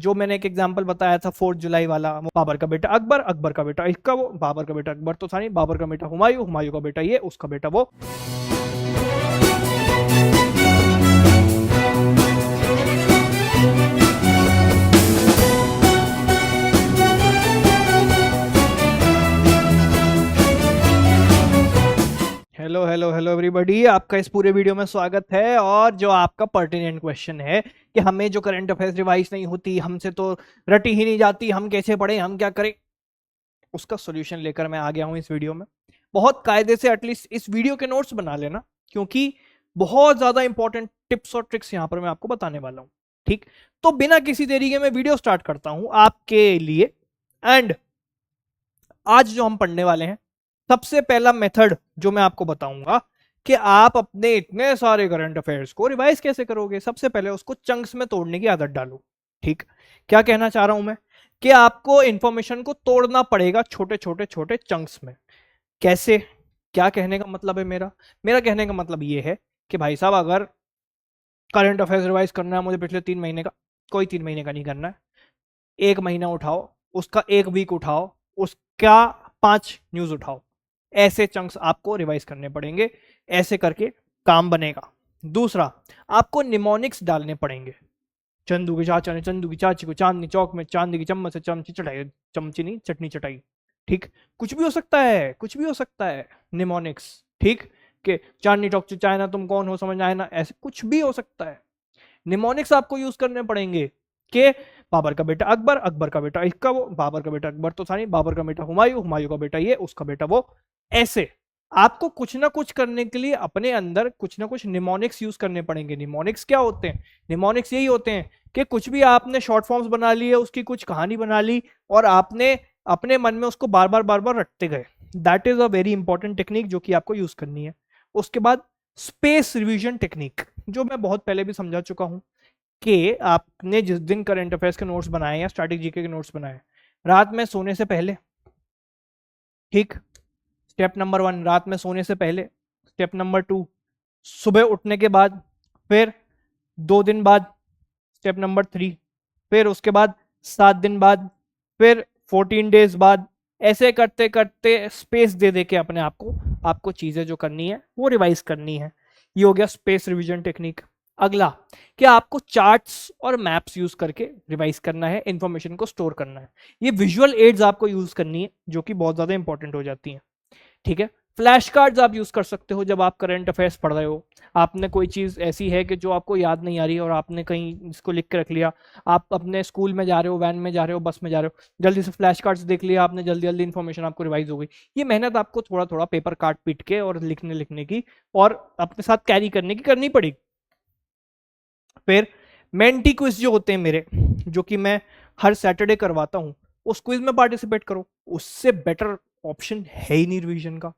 जो मैंने एक एग्जांपल बताया था 4 जुलाई वाला, वो बाबर का बेटा अकबर, अकबर का बेटा इसका वो, बाबर का बेटा अकबर तो था नहीं, बाबर का बेटा हुमायूं, हुमायूं का बेटा ये, उसका बेटा वो। हेलो हेलो हेलो एवरीबॉडी, आपका इस पूरे वीडियो में स्वागत है। और जो आपका पर्टिनेंट क्वेश्चन है कि हमें जो करंट अफेयर्स रिवाइज नहीं होती, हमसे तो रटी ही नहीं जाती, हम कैसे पढ़ें, हम क्या करें, उसका सॉल्यूशन लेकर मैं आ गया हूं इस वीडियो में। बहुत कायदे से एटलीस्ट इस वीडियो के नोट्स बना लेना, क्योंकि बहुत ज्यादा इंपॉर्टेंट टिप्स और ट्रिक्स यहां पर मैं आपको बताने वाला हूं। ठीक, तो बिना किसी देरी के मैं वीडियो स्टार्ट करता हूं आपके लिए। एंड आज जो हम पढ़ने वाले हैं, सबसे पहला मेथड जो मैं आपको बताऊंगा कि आप अपने इतने सारे करंट अफेयर्स को रिवाइज कैसे करोगे। सबसे पहले उसको चंक्स में तोड़ने की आदत डालो। ठीक, क्या कहना चाह रहा हूं मैं कि आपको इंफॉर्मेशन को तोड़ना पड़ेगा छोटे छोटे छोटे चंक्स में। कैसे, क्या कहने का मतलब है मेरा मेरा कहने का मतलब ये है कि भाई साहब, अगर करंट अफेयर्स रिवाइज करना है मुझे पिछले 3 महीने का, कोई 3 महीने का नहीं करना है। 1 महीना उठाओ, उसका 1 वीक उठाओ, उसका 5 न्यूज उठाओ। ऐसे चंक्स आपको रिवाइज करने पड़ेंगे, ऐसे करके काम बनेगा। दूसरा, आपको निमोनिक्स डालने पड़ेंगे। चंदू के चाचा ने चंदू की चाची को चांदनी चौक में चांदी की चम्मच से चमची चढ़ाई, चमची नहीं चटनी चटाई। ठीक, कुछ भी हो सकता है, कुछ भी हो सकता है निमोनिक्स। ठीक, कि चांदनी चौक से चाइना तुम कौन हो समझ आए ना, ऐसे कुछ भी हो सकता है। निमोनिक्स आपको यूज करने पड़ेंगे कि बाबर का बेटा अकबर, अकबर का बेटा इसका वो, बाबर का बेटा अकबर तो था नहीं, बाबर का बेटा हुमायूं, हुमायूं का बेटा ये, उसका बेटा वो। ऐसे आपको कुछ ना कुछ करने के लिए अपने अंदर कुछ ना कुछ निमोनिक्स यूज करने पड़ेंगे। निमोनिक्स क्या होते हैं? निमोनिक्स यही होते हैं कि कुछ भी आपने शॉर्ट फॉर्म्स बना लिए, उसकी कुछ कहानी बना ली और आपने अपने मन में उसको बार बार रटते गए। That is a very important technique जो कि आपको यूज करनी है। उसके बाद स्पेस रिवीजन टेक्निक, जो मैं बहुत पहले भी समझा चुका हूं कि आपने जिस दिन करंट अफेयर्स के नोट्स बनाए या स्टैटिक जीके के नोट्स बनाए, रात में सोने से पहले। ठीक, स्टेप नंबर 1 रात में सोने से पहले। स्टेप नंबर 2 सुबह उठने के बाद। फिर 2 दिन बाद स्टेप नंबर 3। फिर उसके बाद 7 दिन बाद। फिर 14 डेज बाद। ऐसे करते करते स्पेस दे दे के अपने आप को, आपको चीजें जो करनी है वो रिवाइज करनी है। ये हो गया स्पेस रिवीजन टेक्निक। अगला, कि आपको चार्ट्स और मैप्स यूज करके रिवाइज करना है, इंफॉर्मेशन को स्टोर करना है। ये विजुअल एड्स आपको यूज करनी है, जो कि बहुत ज्यादा इंपॉर्टेंट हो जाती हैं। ठीक है, फ्लैश कार्ड्स आप यूज कर सकते हो जब आप करंट अफेयर्स पढ़ रहे हो। आपने कोई चीज ऐसी है कि जो आपको याद नहीं आ रही और आपने कहीं इसको लिख के रख लिया। आप अपने स्कूल में जा रहे हो, वैन में जा रहे हो, बस में जा रहे हो, जल्दी से फ्लैश कार्ड्स देख लिया आपने, जल्दी जल्दी इन्फॉर्मेशन आपको रिवाइज हो गई। ये मेहनत आपको थोड़ा थोड़ा पेपर काट पीट के और लिखने लिखने की और अपने साथ कैरी करने की करनी पड़ेगी। फिर मेंटी क्विज जो होते हैं मेरे, जो कि मैं हर सैटरडे करवाता हूँ, उस क्विज में पार्टिसिपेट करो। उससे बेटर ऑप्शन है ही नहीं रिवीजन का।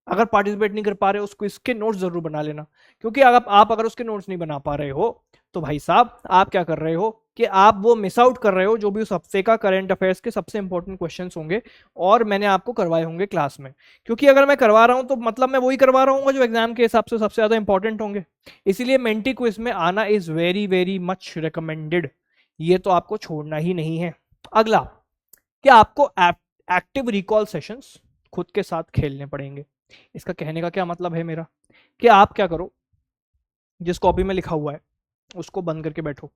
अगर पार्टिसिपेट नहीं कर पा रहे हो, उसको इसके नोट्स जरूर बना लेना। क्योंकि अगर आप उसके नोट्स नहीं बना पा रहे हो, तो भाई साहब आप क्या कर रहे हो कि आप वो मिस आउट कर रहे हो जो भी उस हफ्ते का करंट अफेयर्स के सबसे इंपॉर्टेंट क्वेश्चंस होंगे और मैंने आपको करवाए होंगे क्लास में। क्योंकि अगर मैं करवा रहा हूं तो मतलब मैं वही करवा रहा हूँ जो एग्जाम के हिसाब से सबसे ज्यादा इंपॉर्टेंट होंगे। इसीलिए मेंटी क्विज में आना is very very much recommended. ये तो आपको छोड़ना ही नहीं है। अगला, कि आपको एक्टिव रिकॉल सेशंस खुद के साथ खेलने पड़ेंगे। इसका कहने का क्या मतलब है मेरा, कि आप क्या करो, जिस कॉपी में लिखा हुआ है उसको बंद करके बैठो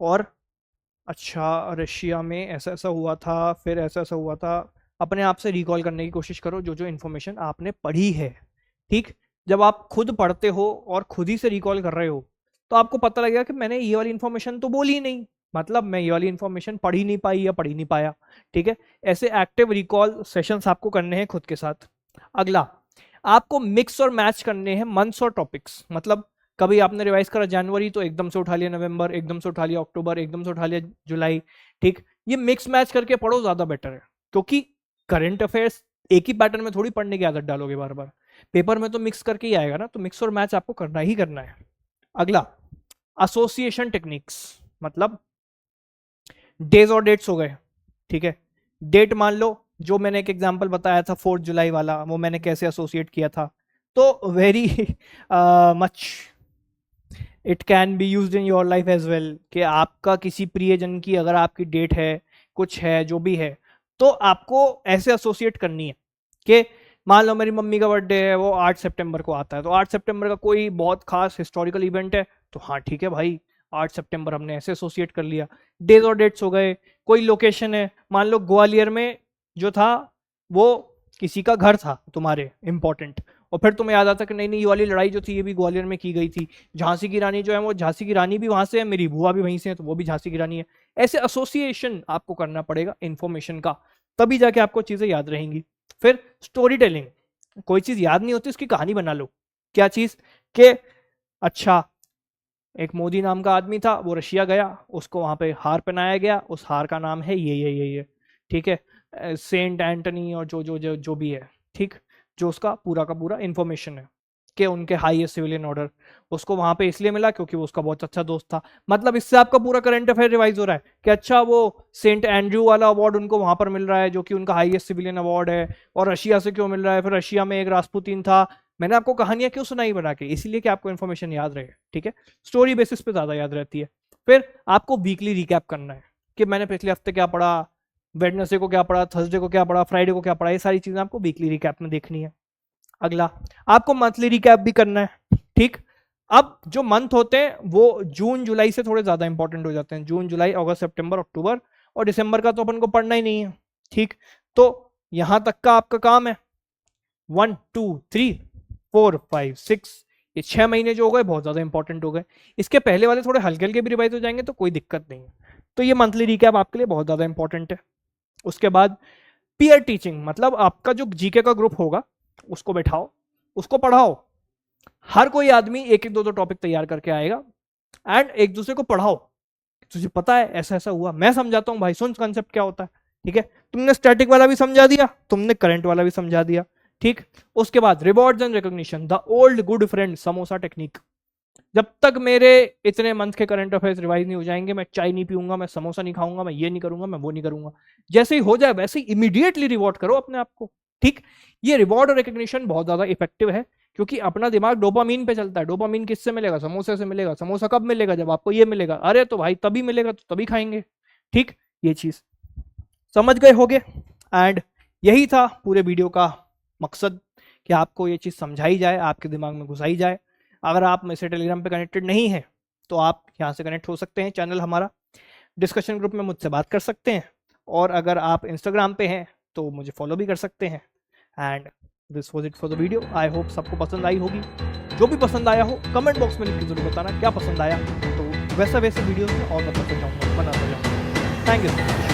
और अच्छा रशिया में ऐसा ऐसा हुआ था, फिर ऐसा ऐसा हुआ था, अपने आप से रिकॉल करने की कोशिश करो जो जो इन्फॉर्मेशन आपने पढ़ी है। ठीक, जब आप खुद पढ़ते हो और खुद ही से रिकॉल कर रहे हो, तो आपको पता लगेगा कि मैंने ये वाली इन्फॉर्मेशन तो बोली ही नहीं, मतलब मैं ये वाली इन्फॉर्मेशन पढ़ ही नहीं पाई या पढ़ ही नहीं पाया। ठीक है, ऐसे एक्टिव रिकॉल सेशंस आपको करने हैं खुद के साथ। अगला, आपको मिक्स और मैच करने हैं मंथ्स और टॉपिक्स। मतलब कभी आपने रिवाइज करा जनवरी, तो एकदम से उठा लिया नवंबर, एकदम से उठा लिया अक्टूबर, एकदम से उठा लिया जुलाई। ठीक, ये मिक्स मैच करके पढ़ो, ज्यादा बेटर है। क्योंकि करंट अफेयर्स एक ही पैटर्न में थोड़ी पढ़ने की आदत डालोगे बार बार, पेपर में तो मिक्स करके ही आएगा ना, तो मिक्स और मैच आपको करना ही करना है। अगला, एसोसिएशन टेक्निक्स, मतलब डेज और डेट्स हो गए। ठीक है, डेट मान लो, जो मैंने एक एग्जांपल बताया था 4 जुलाई वाला, वो मैंने कैसे एसोसिएट किया था। तो very much it can be used in your life as well, कि आपका किसी प्रियजन की अगर आपकी डेट है, कुछ है, जो भी है, तो आपको ऐसे एसोसिएट करनी है कि मान लो मेरी मम्मी का बर्थडे है, वो 8 सितंबर को आता है, तो 8 सितंबर का कोई बहुत खास हिस्टोरिकल इवेंट है, तो हाँ ठीक है भाई 8 सितंबर हमने ऐसे एसोसिएट कर लिया। डेज और डेट्स हो गए, कोई लोकेशन है, मान लो ग्वालियर में जो था वो किसी का घर था तुम्हारे इंपॉर्टेंट, और फिर तुम्हें याद आता कि नहीं नहीं ये वाली लड़ाई जो थी ये भी ग्वालियर में की गई थी, झांसी की रानी जो है वो झांसी की रानी भी वहां से है, मेरी बुआ भी वहीं से है तो वो भी झांसी की रानी है। ऐसे एसोसिएशन आपको करना पड़ेगा इन्फॉर्मेशन का, तभी जाके आपको चीजें याद रहेंगी। फिर स्टोरी टेलिंग, कोई चीज याद नहीं होती उसकी कहानी बना लो। क्या चीज के अच्छा एक मोदी नाम का आदमी था, वो रशिया गया, उसको वहां पे हार पहनाया गया, उस हार का नाम है ये, ठीक है, सेंट एंटनी और जो भी है, ठीक, जो उसका पूरा का पूरा इंफॉर्मेशन है कि उनके हाईएस्ट सिविलियन ऑर्डर उसको वहां पे इसलिए मिला क्योंकि वो उसका बहुत अच्छा दोस्त था। मतलब इससे आपका पूरा करंट अफेयर रिवाइज हो रहा है कि अच्छा वो सेंट एंड्रयू वाला अवार्ड उनको वहां पर मिल रहा है जो कि उनका हाईएस्ट सिविलियन अवार्ड है, और रशिया से क्यों मिल रहा है, फिर रशिया में एक रासपुतीन था। मैंने आपको कहानियां क्यों सुनाई बना के, इसीलिए कि आपको इन्फॉर्मेशन याद रहे, ठीक है, स्टोरी बेसिस पे ज्यादा याद रहती है। फिर आपको वीकली रिकैप करना है कि मैंने पिछले हफ्ते क्या पढ़ा, वेडनेसडे को क्या पढ़ा, थर्सडे को क्या पढ़ा, फ्राइडे को क्या पढ़ा, ये सारी चीजें आपको वीकली रिकैप में देखनी है। अगला आपको मंथली रिकैप भी करना है, ठीक। अब जो मंथ होते हैं वो जून जुलाई से थोड़े ज्यादा इंपॉर्टेंट हो जाते हैं, जून जुलाई अगस्त सितंबर अक्टूबर, और दिसंबर का तो अपन को पढ़ना ही नहीं है, ठीक। तो यहां तक का आपका काम है, 1 2 3 4 5 6, ये 6 महीने जो हो गए बहुत ज्यादा इंपॉर्टेंट हो गए। इसके पहले वाले थोड़े हल्के हल्के भी रिवाइज हो जाएंगे तो कोई दिक्कत नहीं है। तो ये मंथली रिकैप आपके लिए बहुत ज्यादा इंपॉर्टेंट है। उसके बाद पीयर टीचिंग, मतलब आपका जो जीके का ग्रुप होगा उसको बैठाओ, उसको पढ़ाओ। हर कोई आदमी एक एक दो दो टॉपिक तैयार करके आएगा एंड एक दूसरे को पढ़ाओ, तुझे पता है ऐसा ऐसा हुआ, मैं समझाता हूं भाई, सुन कंसेप्ट क्या होता है, ठीक है। तुमने स्टैटिक वाला भी समझा दिया, तुमने करंट वाला भी समझा दिया, ठीक। उसके बाद rewards and recognition, the old good friend samosa technique. जब तक मेरे इतने मंथ के करंट अफेयर्स रिवाइज नहीं हो जाएंगे, मैं चाय नहीं पीऊंगा, मैं समोसा नहीं खाऊंगा, मैं ये नहीं करूंगा, मैं वो नहीं करूंगा। जैसे ही हो जाए वैसे ही इमीडिएटली रिवॉर्ड करो अपने आप को, ठीक। ये रिवॉर्ड और रिकॉग्निशन बहुत ज्यादा इफेक्टिव है क्योंकि अपना दिमाग डोपामीन पे चलता है। डोपामीन किससे मिलेगा, समोसे से मिलेगा। समोसा कब मिलेगा, जब आपको ये मिलेगा, अरे तो भाई तभी मिलेगा तो तभी खाएंगे, ठीक। ये चीज समझ गए होगे। एंड यही था पूरे वीडियो का मकसद कि आपको ये चीज समझाई जाए, आपके दिमाग में घुसाई जाए। अगर आप मेरे से टेलीग्राम पे कनेक्टेड नहीं है तो आप यहाँ से कनेक्ट हो सकते हैं, चैनल हमारा, डिस्कशन ग्रुप में मुझसे बात कर सकते हैं, और अगर आप इंस्टाग्राम पे हैं तो मुझे फॉलो भी कर सकते हैं। And this was it for the video. I hope सबको पसंद आई होगी। जो भी पसंद आया हो कमेंट बॉक्स में लिख के जरूर बताना क्या पसंद आया, तो वैसा वैसे वीडियो में और बताता जाऊँगा, बनाता जाऊँगा। Thank you.